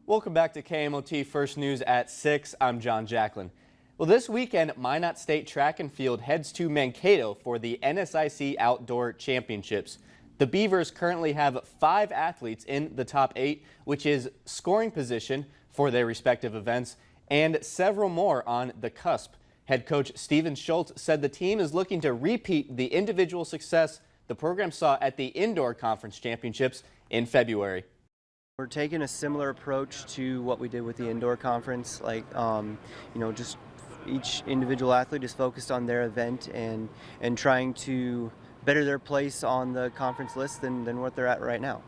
Welcome back to KMOT First News at 6. I'm John Jacklin. Well, this weekend, Minot State Track and Field heads to Mankato for the NSIC Outdoor Championships. The Beavers currently have 5 athletes in the top 8, which is scoring position for their respective events, and several more on the cusp. Head coach Steven Schultz said the team is looking to repeat the individual success the program saw at the Indoor Conference Championships in February. We're taking a similar approach to what we did with the indoor conference, just each individual athlete is focused on their event and trying to better their place on the conference list than what they're at right now.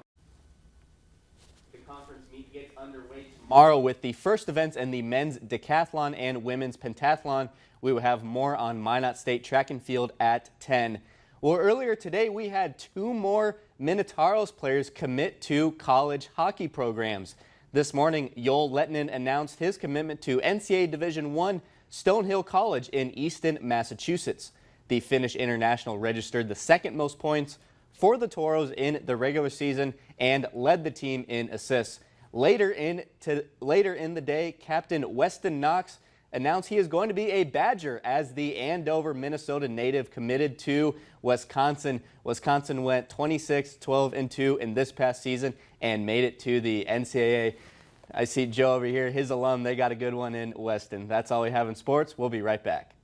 The conference meet gets underway tomorrow with the first events in the men's decathlon and women's pentathlon. We will have more on Minot State Track and Field at 10. Well, earlier today, we had 2 more Minotauros players commit to college hockey programs. This morning, Joel Lettinen announced his commitment to NCAA Division I Stonehill College in Easton, Massachusetts. The Finnish international registered the second most points for the Toros in the regular season and led the team in assists. Later in the day, Captain Weston Knox announced he is going to be a Badger as the Andover, Minnesota native committed to Wisconsin. Wisconsin went 26-12-2 in this past season and made it to the NCAA. I see Joe over here, his alum, they got a good one in Weston. That's all we have in sports. We'll be right back.